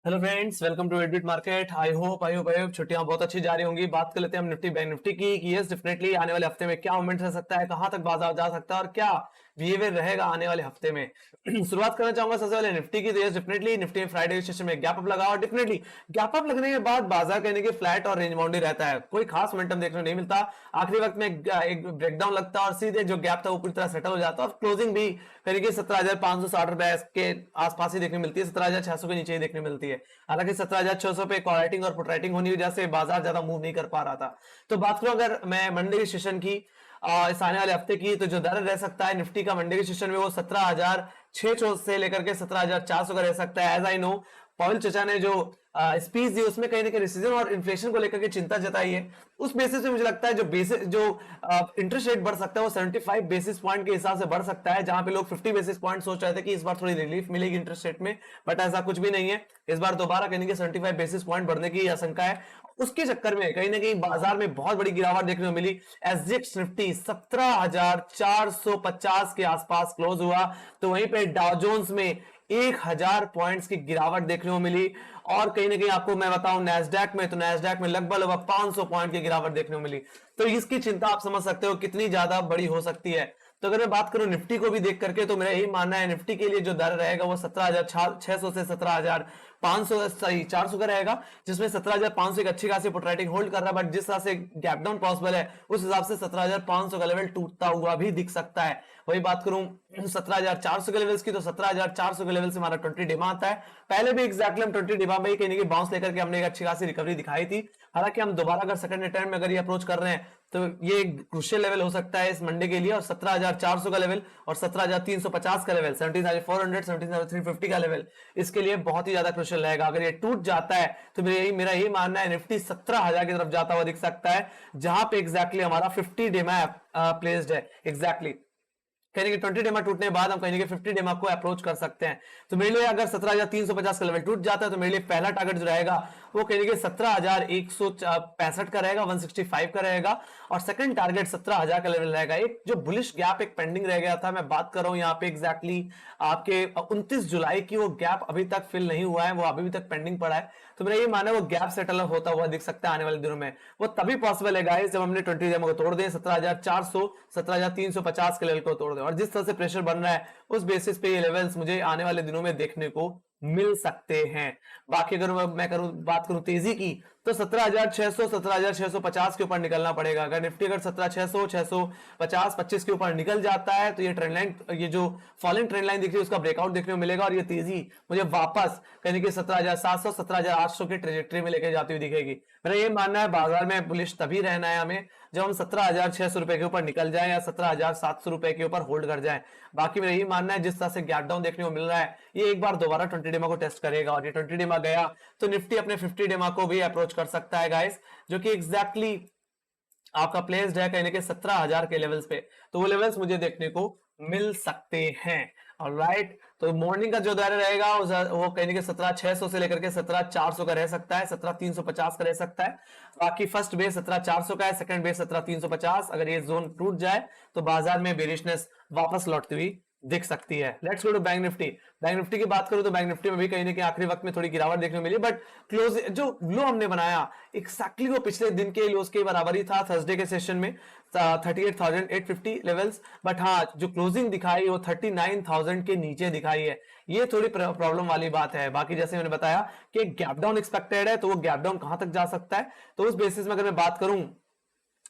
Hello friends, welcome to Adbit market. I hope छुट्टियां बहुत अच्छी जा रही होंगी। बात कर लेते हैं हम निफ्टी बैंक निफ्टी की कि यस डेफिनेटली आने वाले हफ्ते में क्या मूवमेंट रह सकता है, कहां तक बाजार जा सकता है और क्या बिहेवियर रहेगा आने वाले हफ्ते में। शुरुआत करना चाहूंगा सबसे पहले निफ्टी की। तो यस डेफिनेटली निफ्टी में फ्राइडे सेशन में गैप अप लगा और डेफिनेटली गैप अप लगने के बाद बाजार कहने के फ्लैट और रेंज बाउंड ही रहता है, कोई खास मोमेंटम देखने को नहीं मिलता। आखिरी वक्त में एक ब्रेकडाउन लगता है और सीधे जो गैप था वो पूरी तरह सेटल हो जाता है और क्लोजिंग भी कहने की 17,560 रुपए के आसपास ही देखने मिलती है, 17,600 के नीचे ही देखने मिलती है। हालांकि 17,600 पे कॉल राइटिंग और पुट राइटिंग होने की वजह से बाजार ज्यादा मूव नहीं कर पा रहा था। तो बात करूं अगर मैं मंडे के सेशन की इस आने वाले हफ्ते की, तो जो दर रह सकता है निफ्टी का मंडे के सेशन में वो 17,600 से लेकर के 17,400 का रह सकता है। एज आई नो पॉवेल चचा ने जो स्पीच दी उसमें कहीं ना कहीं रिसीजन और इन्फ्लेशन को लेकर के चिंता जताई है। उस बेसिस पे मुझे लगता है जो इंटरेस्ट रेट बढ़ सकता है वो 75 बेसिस पॉइंट के हिसाब से बढ़ सकता है, जहां पे लोग 50 बेसिस पॉइंट सोच रहे थे कि इस बार थोड़ी रिलीफ मिलेगी इंटरेस्ट रेट में, बट ऐसा कुछ भी नहीं है। इस बार दोबारा कहीं ना 75 बेसिस पॉइंट बढ़ने की आशंका है। उसके चक्कर में कहीं ना कहीं बाजार में बहुत बड़ी गिरावट देखने को मिली। एसजीएक्स निफ्टी 17,450 के आसपास क्लोज हुआ, तो वहीं पे डाउ जोन्स में 1,000 पॉइंट्स की गिरावट देखने को मिली। और कहीं ना कहीं आपको मैं बताऊं नैस्डैक में, तो नैस्डैक में लगभग 500 पॉइंट की गिरावट देखने को मिली। तो इसकी चिंता आप समझ सकते हो कितनी ज्यादा बड़ी हो सकती है। तो अगर मैं बात करूं निफ्टी को भी देख करके, तो मेरा यही मानना है निफ्टी के लिए जो दर रहेगा वो 17,600 से 17,500 सही 400 का रहेगा, जिसमें 17,500 एक अच्छी खासी पुट राइटिंग होल्ड कर रहा है, बट जिस तरह से गैप डाउन पॉसिबल है उस हिसाब से 17,500 का लेवल टूटता हुआ भी दिख सकता है। वही बात करूं 17,400 के लेवल्स की, तो 17,400 के लेवल से हमारा 20 डिमा आता है। पहले भी एग्जैक्टली हम 20 डिमा में ही कहीं बाउंस लेकर के हमने एक अच्छी खासी रिकवरी दिखाई थी। हालांकि हम दोबारा अगर सेकंड रिटर्न में अगर ये अप्रोच कर रहे हैं तो ये क्रूशियल लेवल हो सकता है इस मंडे के लिए। और 17,400 का लेवल और 17,350 का लेवल, 17,400 17,350 का लेवल इसके लिए बहुत ही ज्यादा क्रूशियल रहेगा। अगर ये टूट जाता है तो मेरा यही मानना है निफ्टी 17,000 की तरफ जाता हुआ दिख सकता है, जहां पे एग्जैक्टली हमारा 50 डेमा प्लेस्ड है। एग्जैक्टली कहेंगे 20 डेमा टूटने के बाद हम कहेंगे 50 डेमा को अप्रोच कर सकते हैं। तो मेरे लिए अगर 17,350 का लेवल टूट जाता है तो मेरे लिए पहला टारगेट जो रहेगा वो कहेंगे 17,165 का रहेगा, 165 का रहेगा। और सेकंड टारगेट 17,000 का लेवल रहेगा। एक जो बुलिश गैप एक पेंडिंग रह गया था, मैं बात कर रहा हूं यहाँ पे एग्जैक्टली आपके 29 जुलाई की, वो गैप अभी तक फिल नहीं हुआ है, वो अभी तक पेंडिंग पड़ा है। तो मेरा ये मानना है वो गैप सेटल होता हुआ दिख सकता है आने वाले दिनों में। वो तभी पॉसिबल है गाइस जब हमने 20 डेमा को तोड़ दें, 17,400 17,350 के लेवल को तोड़ दें। और जिस तरह से प्रेशर बन रहा है उस बेसिस पे ये लेवल्स मुझे आने वाले दिनों में देखने को मिल सकते हैं। बाकी अगर मैं बात करूं तेजी की, तो 17,600 17,650 के ऊपर निकलना पड़ेगा। अगर निफ्टी अगर 17,600 650 25 के ऊपर निकल जाता है तो ये ट्रेंड लाइन, ये जो फॉलिंग ट्रेंड लाइन दिख रही है उसका ब्रेकआउट देखने को मिलेगा और ये तेजी मुझे वापस कहने की 17,700 17,800 की ट्रेजेक्टरी में लेके जाती हुई दिखेगी। मेरा ये मानना है बाजार में बुलिश तभी रहना है हमें जब हम 17,600 रुपए के ऊपर निकल जाए या 17,700 रुपए के ऊपर होल्ड कर जाए। बाकी मेरा यही मानना है जिस तरह से गैप डाउन देखने को मिल रहा है ये एक बार दोबारा 20 डेमा को टेस्ट करेगा और ये 20 डेमा गया तो निफ्टी अपने 50 डेमा को भी अप्रोच कर सकता है गाइस, जो कि एग्जैक्टली आपका प्लेस्ड है कहीं ना कहीं 17,000 के लेवल्स पे। तो वो लेवल्स मुझे देखने को मिल सकते हैं। ऑलराइट, तो मॉर्निंग का जो दायरा रहेगा वो कहीं ना 17,600 से लेकर के 17,400 का रह सकता है, 17,350 का रह सकता है। बाकी फर्स्ट बेस 17,400 का है, सेकंड बेस 17,350। अगर ये जोन टूट जाए तो बाजार में बेरिशनेस वापस लौटती हुई दिख सकती है। Let's go to Bank Nifty. Bank Nifty की बात करूं तो बैंक निफ्टी में भी कहीं ना कहीं आखिरी वक्त में थोड़ी गिरावट देखने को मिली, बट क्लोज जो लो हमने बनाया एक्जैक्टली वो पिछले दिन के लोस के बराबर ही था थर्सडे के सेशन में 38,850 लेवल्स। बट हाँ जो क्लोजिंग दिखाई वो 39,000 के नीचे दिखाई है, ये थोड़ी प्रॉब्लम वाली बात है। बाकी जैसे मैंने बताया कि गैप डाउन एक्सपेक्टेड है, तो वो गैप डाउन कहां तक जा सकता है, तो उस बेसिस में अगर मैं बात करूं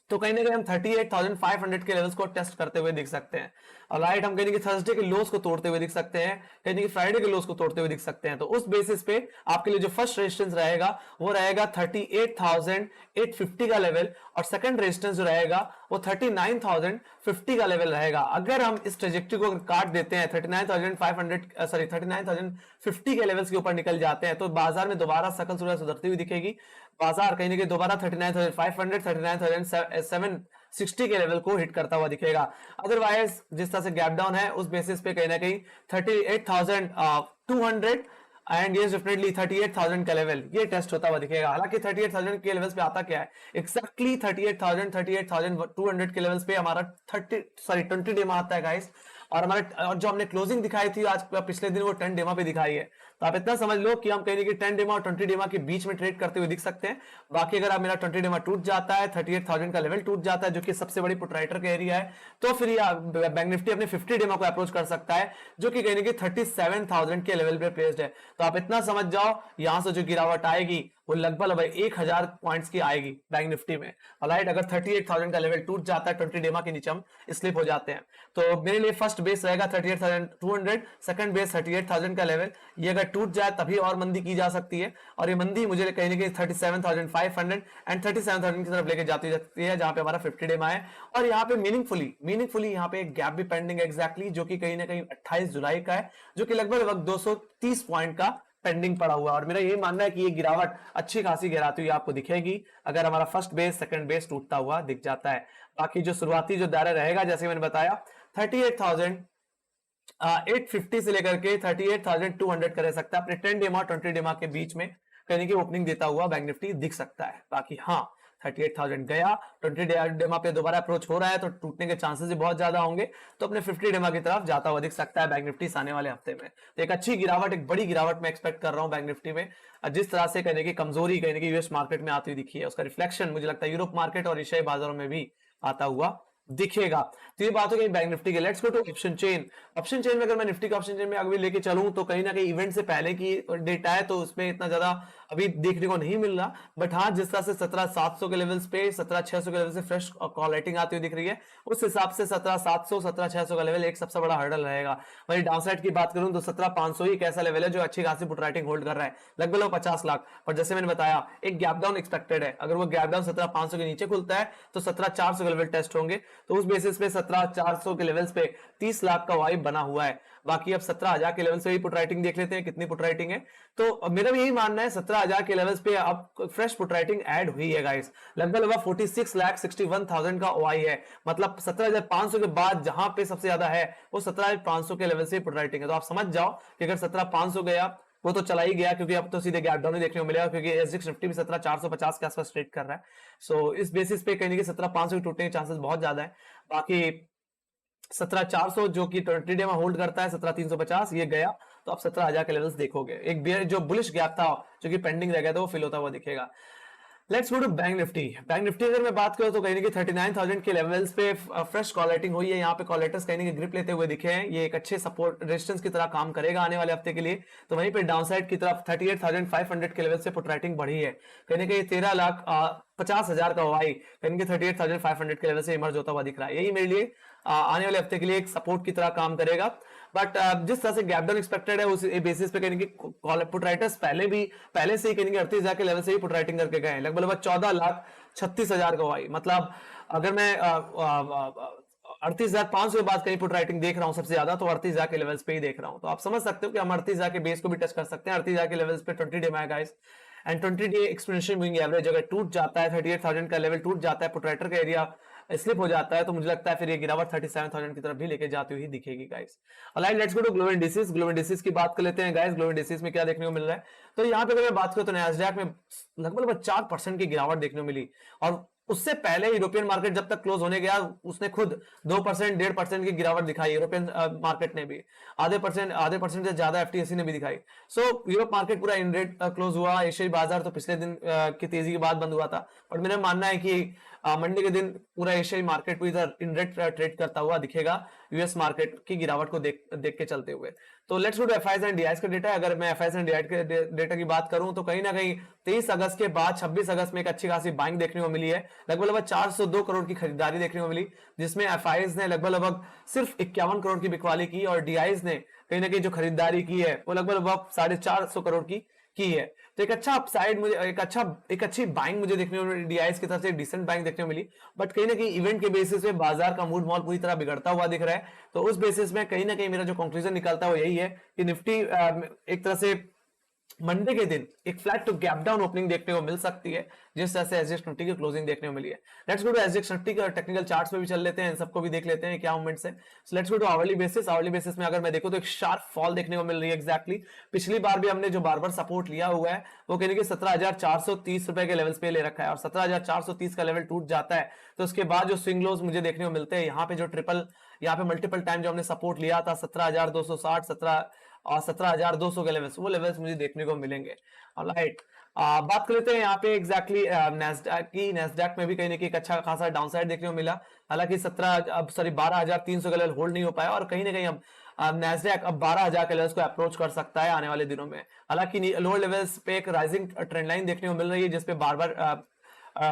तो कहीं ना कहीं हम 38,500 के लेवल्स को टेस्ट करते हुए दिख सकते हैं। ऑलराइट, हम कहीं थर्सडे के लोस को तोड़ते हुए दिख सकते हैं, कहीं फ्राइडे के लोस को तोड़ते हुए दिख सकते हैं। तो उस बेसिस पे आपके लिए जो फर्स्ट रेजिस्टेंस रहेगा वो रहेगा 38,850 का लेवल और सेकंड रेजिस्टेंस जो रहेगा वो 39,050 का लेवल रहेगा। अगर हम इस ट्रेजेक्टरी को काट देते हैं 39,50 के लेवल्स के ऊपर निकल जाते हैं तो बाजार में दोबारा सकल सूरत सुधरती हुई दिखेगी। बाजार कहीं ना कहीं दोबारा 39,500 39,760 के लेवल को हिट करता हुआ दिखेगा। अदरवाइज जिस तरह से गैप डाउन है उस बेसिस पे कहीं ना कहीं 38,200 एंड ये डेफिनेटली 38,000 का लेवल ये टेस्ट होता हुआ दिखेगा। हालांकि 38,000 के लेवल्स पे आता क्या है एक्जैक्टली 38,200 के लेवल्स पे हमारा 20 डेमा आता है गाइस। और जो हमने क्लोजिंग दिखाई थी आज पिछले दिन वो 10 डेमा पे दिखाई है। तो आप इतना समझ लो कि हम कहीं कि 10 डेमा और 20 डेमा के बीच में ट्रेड करते हुए दिख सकते हैं। बाकी अगर आप मेरा 20 डेमा टूट जाता है, 38,000 का लेवल टूट जाता है जो कि सबसे बड़ी पुट राइटर का एरिया है, तो फिर बैंक निफ्टी अपने 50 डेमा को अप्रोच कर सकता है जो कि कहीं कि 37,000 के लेवल पे प्लेस्ड है। तो आप इतना समझ जाओ यहां से जो गिरावट आएगी वो लगभग 1000 पॉइंट्स की आएगी बैंक निफ्टी में। राइट, अगर 38,000 का लेवल टूट जाता है 20 डेमा के नीचे हम स्लिप हो जाते हैं, तो मेरे लिए फर्स्ट बेस रहेगा 38,200, सेकंड बेस 38,000 का लेवल। ये अगर टूट जाए तभी और मंदी की जा सकती है, और ये मंदी मुझे कहीं ना कहीं 37,500 एंड 37,000 की तरफ लेके जाती है जहां पे हमारा 50 डेमा है। और यहाँ पे मीनिंगफुली यहाँ पे एक गैप भी पेंडिंग है एग्जैक्टली, जो कि कहीं ना कहीं 28 जुलाई का है, जो कि लगभग 230 पॉइंट का पेंडिंग पड़ा हुआ है। और मेरा यही मानना है कि ये गिरावट अच्छी खासी गिराती हुई आपको दिखेगी अगर हमारा फर्स्ट बेस सेकंड बेस टूटता हुआ दिख जाता है। बाकी जो शुरुआती जो दायरा रहेगा जैसे मैंने बताया 38,850 से लेकर के 38,200 का रह सकता है। अपने 10 डेमा और 20 डेमा के बीच में कहीं की ओपनिंग देता हुआ बैंक निफ्टी दिख सकता है। बाकी हाँ 38,000 गया, 20 डेमा पे दोबारा अप्रोच हो रहा है तो टूटने के चांसेस भी बहुत ज्यादा होंगे, तो अपने 50 डेमा की तरफ जाता हुआ दिख सकता है बैंक निफ्टी आने वाले हफ्ते में। तो एक अच्छी गिरावट, एक बड़ी गिरावट मैं एक्सपेक्ट कर रहा हूं बैंक निफ्टी में। जिस तरह से कहने की कमजोरी कहने की यूएस मार्केट में आती हुई दिखी है, उसका रिफ्लेक्शन मुझे लगता है यूरोप मार्केट और एशियाई बाजारों में भी आता हुआ दिखेगा। तो ये बात हो गई बैंक निफ्टी के। Let's go to option chain. Option chain में अगर मैं निफ्टी का ऑप्शन चेन में अभी लेके चलूं तो कहीं ना कहीं इवेंट से पहले की डेटा है, तो उसमें इतना ज्यादा अभी देखने को नहीं मिल रहा। बट हाँ, जिस तरह से 17,700 के लेवल्स पे 17,600 के लेवल से फ्रेश कॉल राइटिंग आती हुई दिख रही है, उस हिसाब से 17,700 17,600 का लेवल एक सबसे बड़ा हर्डल रहेगा। वही डाउनसाइड की बात करूं तो 17,500 ही एक ऐसा लेवल है जो अच्छी खासी पुट राइटिंग होल्ड कर रहा है, लगभग 50 लाख। पर जैसे मैंने बताया एक गैप डाउन एक्सपेक्टेड है, अगर वो गैप डाउन 17,500 के नीचे खुलता है तो 17,400 के लेवल टेस्ट होंगे, तो उस बेसिस पे 17,400 के लेवल्स पे 30 लाख का वाइब बना हुआ है। बाकी अब 17,000 के लेवल से ही पुट राइटिंग देख लेते हैं कितनी पुट राइटिंग है। तो मेरा भी यही मानना है 17,000 के लेवल्स पे अब फ्रेश पुट राइटिंग ऐड हुई है गाइस, लगभग 46,61,000 का ओआई है। मतलब 17,500 के बाद जहां पे सबसे ज्यादा है वो 17,500 के लेवल से पुट राइटिंग है। तो आप समझ जाओ कि अगर 17,500 गया वो तो चला ही गया, क्योंकि अब तो सीधे गैप डाउन ही देखने को मिलेगा, क्योंकि एसजीएक्स निफ्टी भी 17,450 के आसपास ट्रेड कर रहा है। सो इस बेसिस पे कहीं 17,500 के टूटने के चांसेस बहुत ज्यादा है। बाकी 17,400 जो कि 20 डे में होल्ड करता है, 17,350 ये गया तो आप 17,000 के लेवल्स देखोगे। एक बेयर जो बुलिश गैप था जो कि पेंडिंग रह गया था वो फिल होता हुआ दिखेगा। Let's go to Bank Nifty. Bank Nifty अगर मैं बात करूं तो कहीं ना कहीं 39,000 के लेवल्स पे फ्रेश कॉल राइटिंग हुई है। यहाँ पे कॉलेटर्स कहीं ना कहीं ग्रिप लेते हुए दिखे हैं, ये एक अच्छे सपोर्ट रेजिस्टेंस की तरह काम करेगा आने वाले हफ्ते के लिए। तो वहीं पे डाउनसाइड की तरफ 38,500 के लेवल से पुट राइटिंग बढ़ी है, कहीं ना कहीं 13,50,000 का वाई कहीं ना 38,500 के लेवल से इमर्ज होता हुआ दिख रहा है। यही मेरे लिए आने वाले हफ्ते के लिए एक सपोर्ट की तरह काम करेगा। बट जिस तरह से गैप डाउन एक्सपेक्टेड है उस बेसिस पे कहेंगे पुट राइटर्स पहले से ही कहेंगे 38,000 के लेवल से ही पुट राइटिंग करके गए हैं, लगभग 14,36,000 का वाई। मतलब अगर मैं 38,500 के बाद कहीं पुट राइटिंग देख रहा हूं सबसे ज्यादा, तो 38,000 के लेवल्स पे ही देख रहा हूं। तो आप समझ सकते हो कि हम 38,000 के बेस को भी टच कर सकते हैं। 38,000 के लेवल्स पे 20 डे में guys, and 20 day exponential moving average अगर टूट जाता है, 38,000 का लेवल टूट जाता है, पुट राइटर का एरिया स्लिप हो जाता है, तो मुझे लगता है फिर ये गिरावट 37,000 की तरफ भी लेके जाती हुई दिखेगी guys. Alright, let's go to global indices. Global indices की बात कर लेते हैं गाइस। ग्लोबल इंडिसेस में क्या देखने को मिल रहा है, तो यहाँ पे अगर मैं बात करूं तो नैस्डैक में लगभग 4% की गिरावट देखने को मिली, और उससे पहले यूरोपियन मार्केट जब तक क्लोज होने गया उसने खुद 2% 1.5% की गिरावट दिखाई। यूरोपियन मार्केट ने भी आधे परसेंट से ज्यादा एफटीएससी ने भी दिखाई। सो यूरोप मार्केट पूरा इन रेट क्लोज हुआ। एशियाई बाजार तो पिछले दिन की तेजी के बाद बंद हुआ था, और मेरा मानना है कि मंडे के दिन पूरा एशियाई मार्केट को इधर इन रेट ट्रेड करता हुआ दिखेगा यूएस मार्केट की गिरावट को देख के चलते हुए। तो let's go to FIIs and DIIs का डेटा। अगर मैं एफआईआईज एंड डीआईज के डेटा की बात करूं तो कहीं ना कहीं 23 अगस्त के बाद 26 अगस्त में एक अच्छी खासी बाइंग देखने को मिली है। लगभग 402 करोड़ की खरीदारी देखने को मिली, जिसमें एफआईआईज ने लगभग सिर्फ 51 करोड़ की बिकवाली की, और डीआईज ने कहीं ना कहीं जो खरीदारी की है वो लगभग 450 करोड़ की है। तो एक अच्छा अपसाइड मुझे एक अच्छी बाइंग मुझे देखने को मिली, डीआईएस की तरफ से डिसेंट बाइंग देखने को मिली। बट कहीं ना कहीं इवेंट के बेसिस पे बाजार का मूड मॉल पूरी तरह बिगड़ता हुआ दिख रहा है। तो उस बेसिस में कहीं ना कहीं मेरा जो कंक्लूजन निकलता है वो यही है कि निफ्टी एक तरह से मंडे के दिन एक flat to gap down opening देखने को मिल सकती है, जिस तरह से एसजीएक्स निफ्टी की क्लोजिंग देखने को मिली है। Let's go to SGX Nifty के टेक्निकल चार्ट्स पे भी चल लेते हैं, इन सबको भी देख लेते हैं क्या मूवमेंट्स है। So let's go to hourly basis. Hourly basis में अगर मैं देखूं तो एक शार्प फॉल देखने को मिल रही है एग्जैक्टली। पिछली बार भी हमने जो बार सपोर्ट लिया हुआ है वो कहने के 17,430 रुपए के लेवल्स पे ले रखा है, और 17,430 का लेवल टूट जाता है तो उसके बाद जो स्विंग लोज मुझे देखने को मिलते हैं, यहाँ पे जो ट्रिपल यहाँ पे मल्टीपल टाइम जो हमने सपोर्ट लिया था 17,260, 17,200 के लेवल्स, वो लेवल्स मुझे देखने को मिलेंगे। ऑलराइट, बात कर लेते हैं यहाँ पे एग्जैक्टली नैस्डैक की। नैस्डैक में भी कहीं ना कहीं एक अच्छा खासा डाउनसाइड देखने को मिला, हालांकि 12,300 का लेवल होल्ड नहीं हो पाया, और कहीं ना कहीं अब नैस्डैक अब 12,000 के लेवल्स को अप्रोच कर सकता है आने वाले दिनों में। हालांकि लोअर लेवल्स पे एक राइजिंग ट्रेंड लाइन देखने को मिल रही है, जिसपे बार बार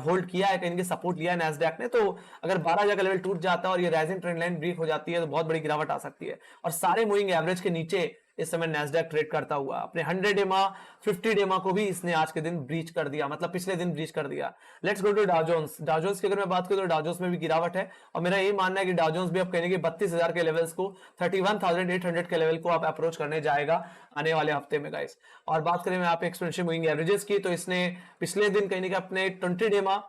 होल्ड किया है, कहीं सपोर्ट लिया है नैस्डैक ने। तो अगर 12,000 का लेवल टूट जाता है और ये राइजिंग ट्रेंड लाइन ब्रेक हो जाती है तो बहुत बड़ी गिरावट आ सकती है। और सारे मूविंग एवरेज के नीचे इस समय नैस्डैक ट्रेड करता हुआ, अपने 100 EMA 50 EMA को भी इसने आज के दिन ब्रीच कर दिया, मतलब पिछले दिन ब्रीच कर दिया। Let's go to Dow Jones. Dow Jones की अगर मैं बात करूं तो डाउ जोन्स में भी गिरावट है, और मेरा ये मानना है कि डाउ जोन्स भी अब कहने की 32,000 के लेवल्स को, 31,800 के लेवल को आप अप्रोच करने जाएगा आने वाले हफ्ते में गाइस। और बात करें मैं आप एक्सपोनेंशियल मूविंग एवरेजेस की, तो इसने पिछले दिन कहीं अपने 20 EMA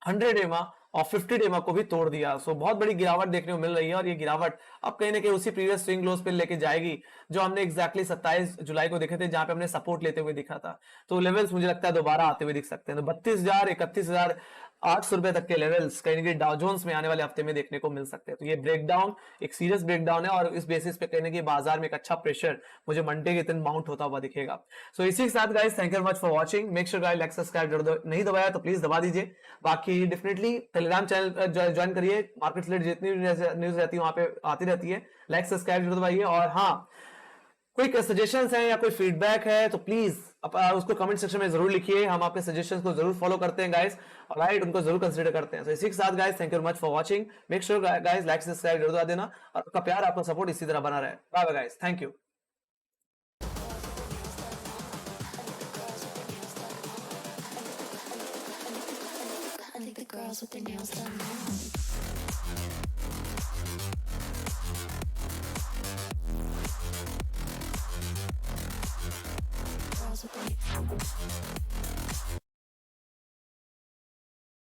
100 EMA और 50 EMA को भी तोड़ दिया। सो बहुत बड़ी गिरावट देखने को मिल रही है, और ये गिरावट अब कहीं ना कहीं उसी प्रीवियस स्विंग लोस पे लेके जाएगी जो हमने एग्जैक्टली 27 जुलाई को देखे थे, जहां पे हमने सपोर्ट लेते हुए दिखा था। तो लेवल्स मुझे लगता है दोबारा आते हुए दिख सकते हैं। तो 32,000 31,800 रुपए तक के लेवल्स कहीं ना कहीं डाउ जोन्स में आने वाले हफ्ते में देखने को मिल सकते हैं। तो ये ब्रेकडाउन एक सीरियस ब्रेकडाउन है, और इस बेसिस पे कहने की बाजार में एक अच्छा प्रेशर मुझे मंडे के दिन माउंट होता हुआ दिखेगा। सो इसी के साथ guys, thank you much for watching. Make sure guys like subscribe नहीं दबाया तो प्लीज दबा दीजिए। बाकी डेफिनेटली टेलीग्राम चैनल ज्वाइन करिए, मार्केट से रिलेटेड जितनी न्यूज रहती है वहां पे आती रहती है। लाइक सब्सक्राइब जरूर दबाइए, और हाँ, कोई सजेशंस है या कोई फीडबैक है तो प्लीज उसको कमेंट सेक्शन में जरूर लिखिए। हम आपके सजेशंस को जरूर फॉलो करते हैं गाइस, ऑलराइट, उनको जरूर कंसीडर करते हैं। तो इसी के साथ guys, thank you much for watching. Make sure guys like subscribe जरूर दबा देना, और आपका प्यार, आपका सपोर्ट इसी तरह बना रहे। Bye bye guys, thank you. I think the girls with their nails done now. Girls with their